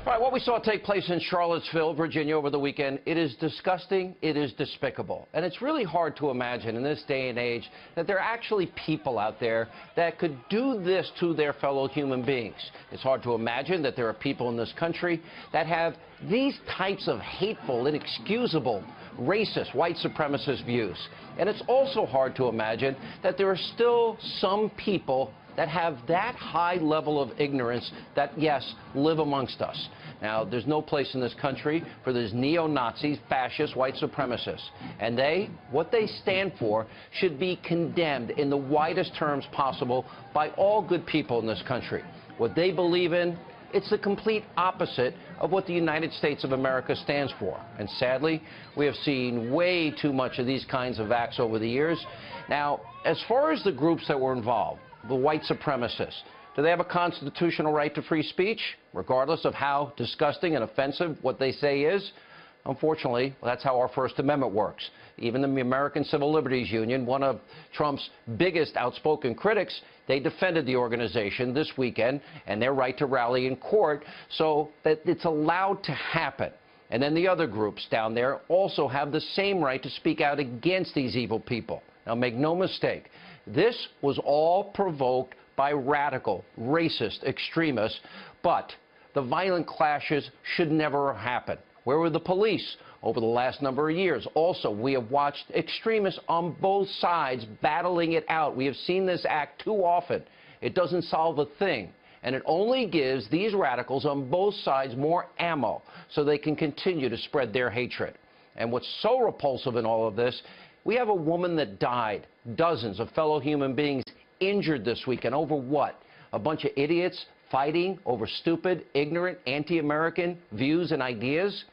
All right, what we saw take place in Charlottesville, Virginia over the weekend, it is disgusting, it is despicable. And it's really hard to imagine in this day and age that there are actually people out there that could do this to their fellow human beings. It's hard to imagine that there are people in this country that have these types of hateful, inexcusable, racist, white supremacist views. And it's also hard to imagine that there are still some people that have that high level of ignorance that, yes, live amongst us. Now, there's no place in this country for these neo-Nazis, fascists, white supremacists. And what they stand for should be condemned in the widest terms possible by all good people in this country. What they believe in, it's the complete opposite of what the United States of America stands for. And sadly, we have seen way too much of these kinds of acts over the years. Now, as far as the groups that were involved, the white supremacists, do they have a constitutional right to free speech, regardless of how disgusting and offensive what they say is? Unfortunately, that's how our First Amendment works. Even the American Civil Liberties Union, one of Trump's biggest outspoken critics, they defended the organization this weekend and their right to rally in court so that it's allowed to happen. And then the other groups down there also have the same right to speak out against these evil people. Now, make no mistake, this was all provoked by radical, racist extremists, but the violent clashes should never happen. Where were the police over the last number of years? Also, we have watched extremists on both sides battling it out. We have seen this act too often. It doesn't solve a thing. And it only gives these radicals on both sides more ammo so they can continue to spread their hatred. And what's so repulsive in all of this, we have a woman that died, dozens of fellow human beings injured this weekend over what? A bunch of idiots fighting over stupid, ignorant, anti-American views and ideas?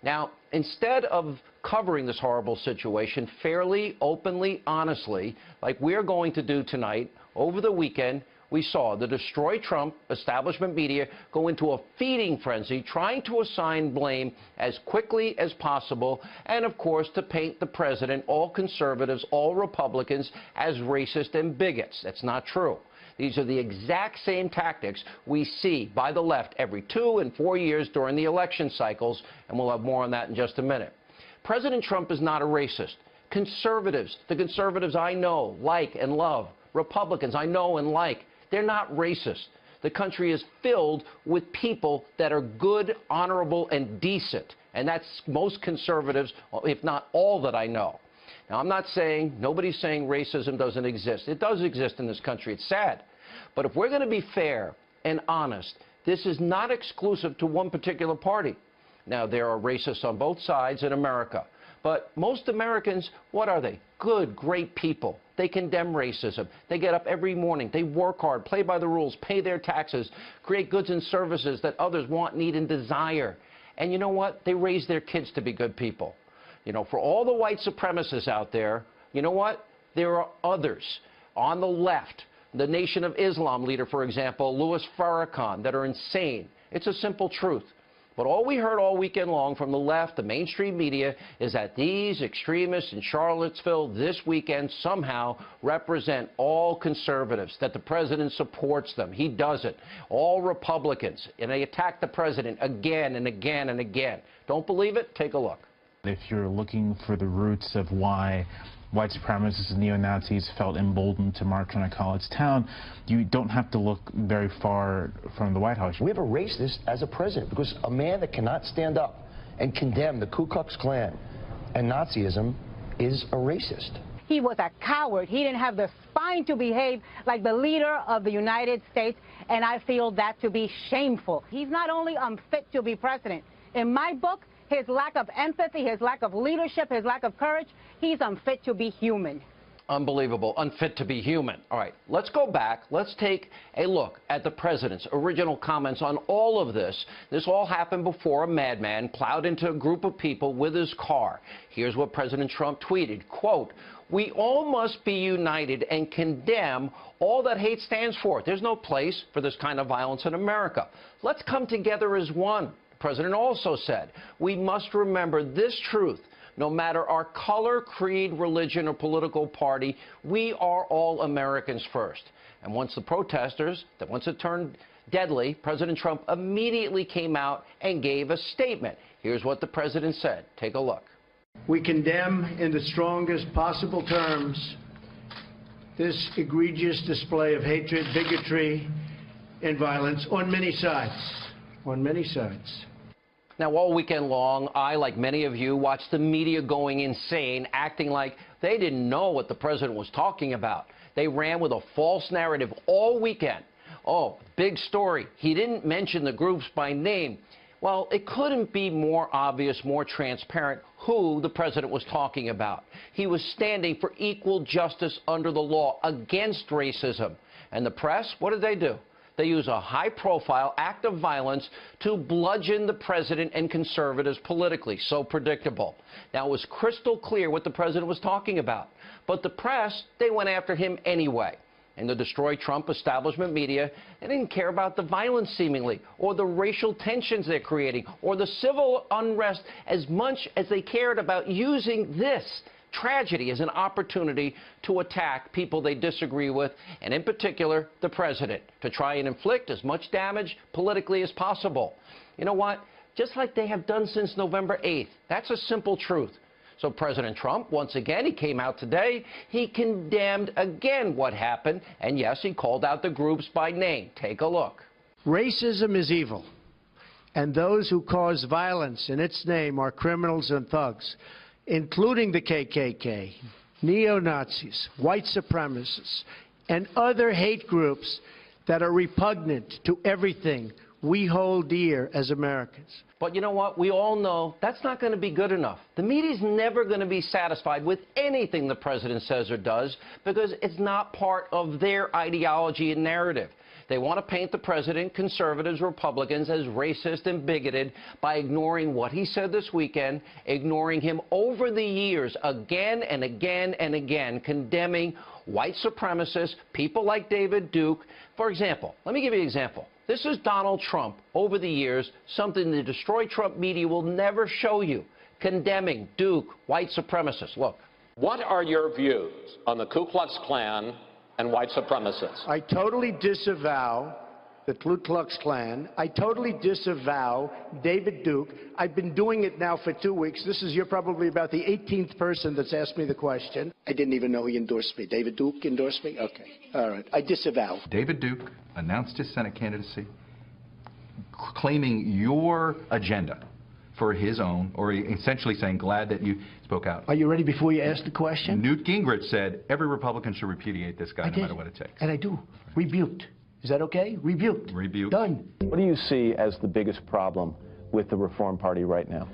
Now, instead of covering this horrible situation fairly, openly, honestly, like we're going to do tonight, over the weekend, we saw the Destroy Trump establishment media go into a feeding frenzy, trying to assign blame as quickly as possible, and of course to paint the president, all conservatives, all Republicans, as racist and bigots. That's not true. These are the exact same tactics we see by the left every 2 and 4 years during the election cycles, and we'll have more on that in just a minute. President Trump is not a racist. Conservatives, the conservatives I know, like, and love, Republicans I know and like, they're not racist. The country is filled with people that are good, honorable, and decent. And that's most conservatives, if not all that I know. Now, I'm not saying, nobody's saying racism doesn't exist. It does exist in this country. It's sad. But if we're going to be fair and honest, this is not exclusive to one particular party. Now, there are racists on both sides in America. But most Americans, what are they? Good, great people. They condemn racism. They get up every morning. They work hard, play by the rules, pay their taxes, create goods and services that others want, need, and desire. And you know what? They raise their kids to be good people. You know, for all the white supremacists out there, you know what? There are others on the left. The Nation of Islam leader, for example, Louis Farrakhan, that are insane. It's a simple truth. But all we heard all weekend long from the left, the mainstream media, is that these extremists in Charlottesville this weekend somehow represent all conservatives, that the president supports them. He doesn't. All Republicans. And they attack the president again and again and again. Don't believe it? Take a look. If you're looking for the roots of why white supremacists and neo-Nazis felt emboldened to march on a college town, you don't have to look very far from the White House. We have a racist as a president because a man that cannot stand up and condemn the Ku Klux Klan and Nazism is a racist. He was a coward. He didn't have the spine to behave like the leader of the United States, and I feel that to be shameful. He's not only unfit to be president. In my book, his lack of empathy, his lack of leadership, his lack of courage, he's unfit to be human. Unbelievable. Unfit to be human. All right, let's go back. Let's take a look at the president's original comments on all of this. This all happened before a madman plowed into a group of people with his car. Here's what President Trump tweeted, quote, "We all must be united and condemn all that hate stands for. There's no place for this kind of violence in America. Let's come together as one." The president also said, "We must remember this truth. No matter our color, creed, religion, or political party, we are all Americans first." And once the protesters, once it turned deadly, President Trump immediately came out and gave a statement. Here's what the president said. Take a look. We condemn in the strongest possible terms this egregious display of hatred, bigotry, and violence on many sides. On many sides. Now, all weekend long, I, like many of you, watched the media going insane, acting like they didn't know what the president was talking about. They ran with a false narrative all weekend. Oh, big story. He didn't mention the groups by name. Well, it couldn't be more obvious, more transparent who the president was talking about. He was standing for equal justice under the law against racism. And the press, what did they do? They use a high-profile act of violence to bludgeon the president and conservatives politically. So predictable. Now, it was crystal clear what the president was talking about. But the press, they went after him anyway. And the Destroy Trump establishment media, they didn't care about the violence, seemingly, or the racial tensions they're creating, or the civil unrest as much as they cared about using this tragedy as an opportunity to attack people they disagree with, and in particular, the president, to try and inflict as much damage politically as possible. You know what? Just like they have done since November 8th. That's a simple truth. So President Trump, once again, he came out today. He condemned again what happened. And yes, he called out the groups by name. Take a look. Racism is evil, and those who cause violence in its name are criminals and thugs, including the KKK, neo-Nazis, white supremacists, and other hate groups that are repugnant to everything we hold dear as Americans. But you know what? We all know that's not going to be good enough. The media's never going to be satisfied with anything the president says or does because it's not part of their ideology and narrative. They want to paint the president, conservatives, Republicans, as racist and bigoted by ignoring what he said this weekend, ignoring him over the years again and again and again, condemning white supremacists, people like David Duke. For example, let me give you an example. This is Donald Trump over the years, something the Destroy Trump media will never show you, condemning Duke, white supremacists. Look. What are your views on the Ku Klux Klan and white supremacists? I totally disavow the Ku Klux Klan. I totally disavow David Duke. I've been doing it now for 2 weeks. You're probably about the 18th person that's asked me the question. I didn't even know he endorsed me. David Duke endorsed me? Okay. All right. I disavow. David Duke announced his Senate candidacy, claiming your agenda for his own, or essentially saying, glad that you spoke out. Are you ready before you ask the question? Newt Gingrich said every Republican should repudiate this guy no matter what it takes. And I do. Rebuked. Is that okay? Rebuked. Rebuked. Done. What do you see as the biggest problem with the Reform Party right now?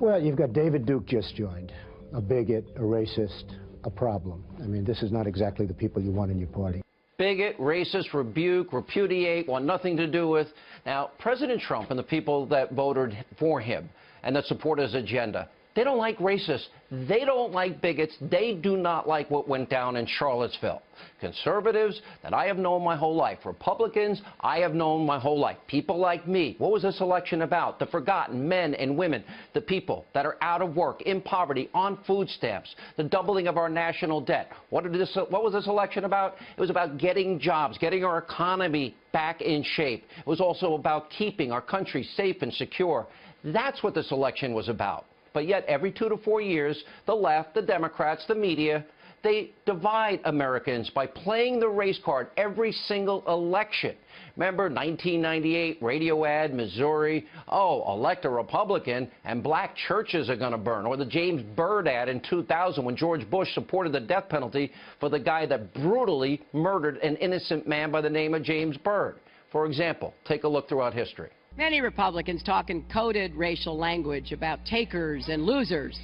Well, you've got David Duke just joined, a bigot, a racist, a problem. I mean, this is not exactly the people you want in your party. Bigot, racist, rebuke, repudiate, want nothing to do with. Now, President Trump and the people that voted for him and that support his agenda, they don't like racists. They don't like bigots. They do not like what went down in Charlottesville. Conservatives that I have known my whole life. Republicans I have known my whole life. People like me. What was this election about? The forgotten men and women. The people that are out of work, in poverty, on food stamps. The doubling of our national debt. What was this election about? It was about getting jobs, getting our economy back in shape. It was also about keeping our country safe and secure. That's what this election was about. But yet, every 2 to 4 years, the left, the Democrats, the media, they divide Americans by playing the race card every single election. Remember 1998 radio ad, Missouri, oh, elect a Republican and black churches are going to burn. Or the James Byrd ad in 2000 when George Bush supported the death penalty for the guy that brutally murdered an innocent man by the name of James Byrd. For example, take a look throughout history. Many Republicans talk in coded racial language about takers and losers.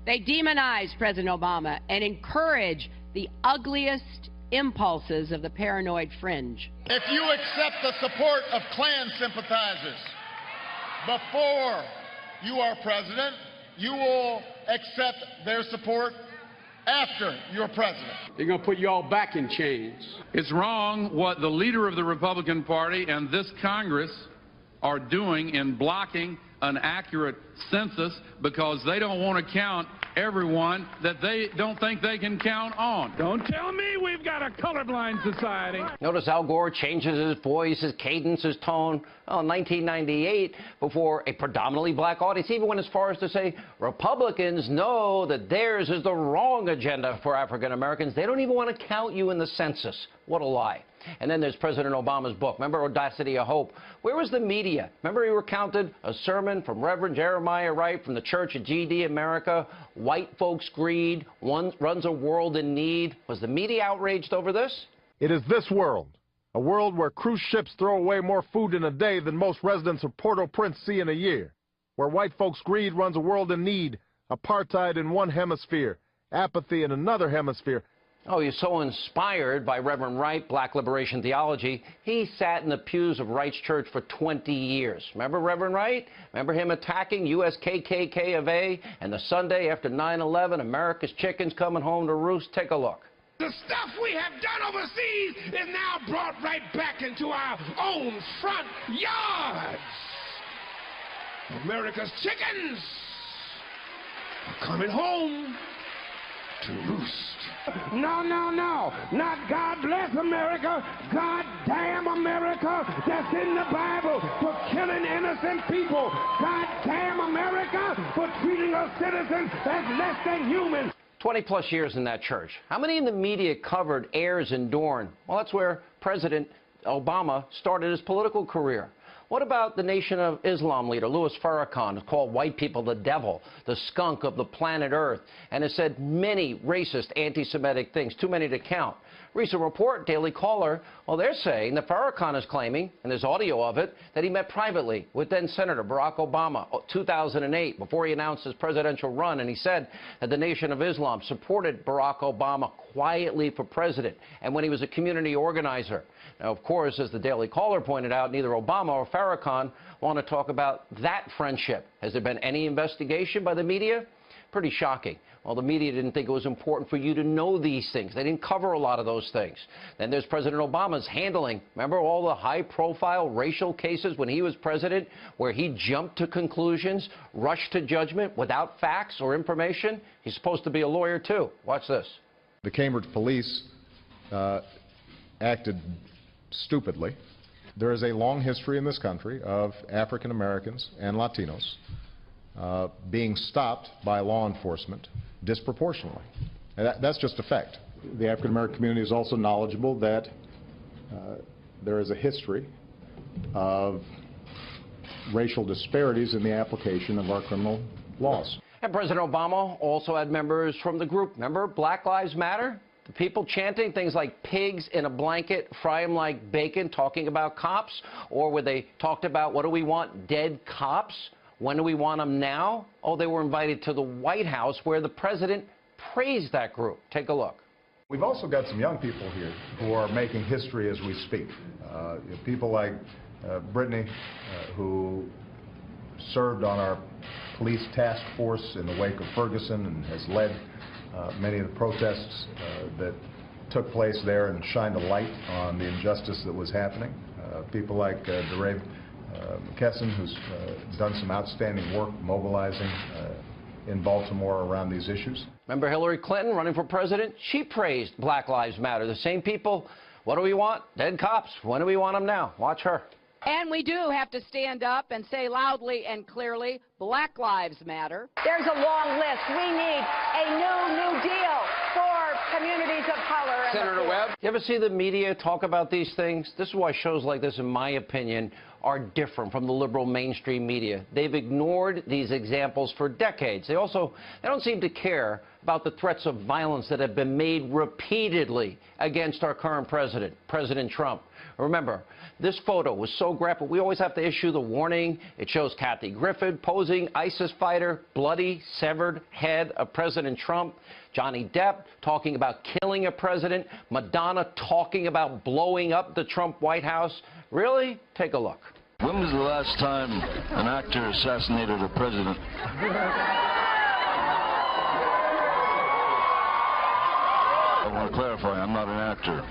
They demonize President Obama and encourage the ugliest impulses of the paranoid fringe. If you accept the support of Klan sympathizers before you are president, you will accept their support after you're president. They're going to put you all back in chains. It's wrong what the leader of the Republican Party and this Congress are doing in blocking an accurate census because they don't want to count everyone that they don't think they can count on. Don't tell me we've got a colorblind society. Notice Al Gore changes his voice, his cadence, his tone. Well, in 1998, before a predominantly black audience, he even went as far as to say Republicans know that theirs is the wrong agenda for African Americans. They don't even want to count you in the census. What a lie. And then there's President Obama's book. Remember Audacity of Hope? Where was the media? Remember he recounted a sermon from Reverend Jeremiah Wright from the Church of GD America. White folks' greed runs a world in need. Was the media outraged over this? It is this world, a world where cruise ships throw away more food in a day than most residents of Port-au-Prince see in a year, where white folks' greed runs a world in need, apartheid in one hemisphere, apathy in another hemisphere. Oh, he's so inspired by Reverend Wright, black liberation theology, he sat in the pews of Wright's church for 20 years. Remember Reverend Wright? Remember him attacking U.S. KKK of A and the Sunday after 9/11, America's chickens coming home to roost? Take a look. The stuff we have done overseas is now brought right back into our own front yards. America's chickens are coming home to roost. No, no, no. Not God bless America. God damn America. That's in the Bible for killing innocent people. God damn America for treating us citizens as less than human. 20-plus years in that church. How many in the media covered Ayers and Dorn? Well, that's where President Obama started his political career. What about the Nation of Islam leader, Louis Farrakhan, who called white people the devil, the skunk of the planet Earth, and has said many racist, anti-Semitic things, too many to count? Recent report, Daily Caller, well, they're saying that Farrakhan is claiming, and there's audio of it, that he met privately with then-Senator Barack Obama 2008 before he announced his presidential run, and he said that the Nation of Islam supported Barack Obama quietly for president and when he was a community organizer. Now, of course, as the Daily Caller pointed out, neither Obama or Farrakhan want to talk about that friendship. Has there been any investigation by the media? Pretty shocking. Well, the media didn't think it was important for you to know these things. They didn't cover a lot of those things. Then there's President Obama's handling. Remember all the high-profile racial cases when he was president where he jumped to conclusions, rushed to judgment without facts or information? He's supposed to be a lawyer, too. Watch this. The Cambridge police acted stupidly. There is a long history in this country of African Americans and Latinos being stopped by law enforcement disproportionately. And that's just a fact. The African American community is also knowledgeable that there is a history of racial disparities in the application of our criminal laws. And President Obama also had members from the group. Remember Black Lives Matter? The people chanting things like pigs in a blanket, fry them like bacon, talking about cops, or where they talked about, what do we want, dead cops? When do we want them now? Oh, they were invited to the White House where the president praised that group. Take a look. We've also got some young people here who are making history as we speak. People like Brittany, who served on our police task force in the wake of Ferguson and has led many of the protests that took place there and shined a light on the injustice that was happening. People like DeRay McKesson, who's done some outstanding work mobilizing in Baltimore around these issues. Remember Hillary Clinton running for president? She praised Black Lives Matter. The same people, what do we want? Dead cops. When do we want them now? Watch her. And we do have to stand up and say loudly and clearly, Black Lives Matter. There's a long list. We need a new deal for communities of color. Senator Webb, you ever see the media talk about these things? This is why shows like this, in my opinion, are different from the liberal mainstream media. They've ignored these examples for decades. They don't seem to care about the threats of violence that have been made repeatedly against our current president, President Trump. Remember, this photo was so graphic, we always have to issue the warning. It shows Kathy Griffin posing ISIS fighter, bloody, severed head of President Trump. Johnny Depp talking about killing a president. Madonna talking about blowing up the Trump White House. Really? Take a look. When was the last time an actor assassinated a president? I want to clarify, I'm not an actor.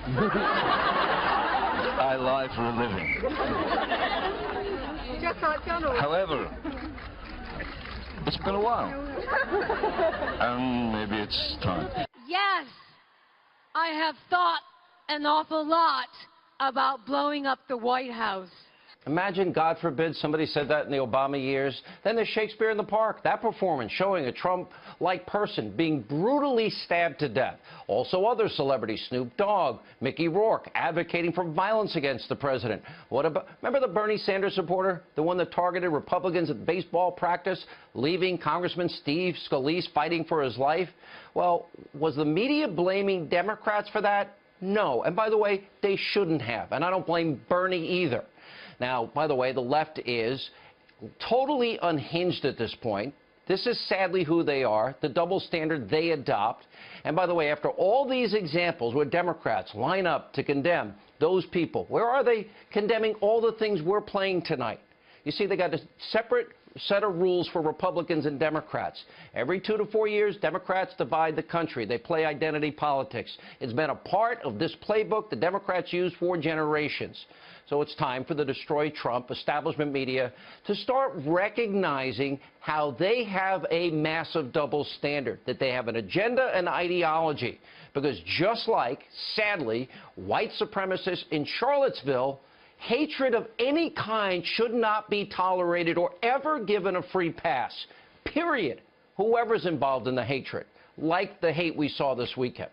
I lie for a living. However, It's been a while. And maybe it's time. Yes, I have thought an awful lot about blowing up the White House. Imagine, God forbid, somebody said that in the Obama years. Then there's Shakespeare in the Park, that performance showing a Trump-like person being brutally stabbed to death. Also other celebrities, Snoop Dogg, Mickey Rourke, advocating for violence against the president. What about, remember the Bernie Sanders supporter, the one that targeted Republicans at baseball practice, leaving Congressman Steve Scalise fighting for his life? Well, was the media blaming Democrats for that? No. And by the way, they shouldn't have. And I don't blame Bernie either. Now, by the way, the left is totally unhinged at this point. This is sadly who they are, the double standard they adopt. And by the way, after all these examples where Democrats line up to condemn those people, where are they condemning all the things we're playing tonight? You see, they got a separate set of rules for Republicans and Democrats. Every 2 to 4 years, Democrats divide the country. They play identity politics. It's been a part of this playbook the Democrats used for generations. So it's time for the Destroy Trump establishment media to start recognizing how they have a massive double standard, that they have an agenda and ideology. Because just like, sadly, white supremacists in Charlottesville, hatred of any kind should not be tolerated or ever given a free pass, period. Whoever's involved in the hatred, like the hate we saw this weekend.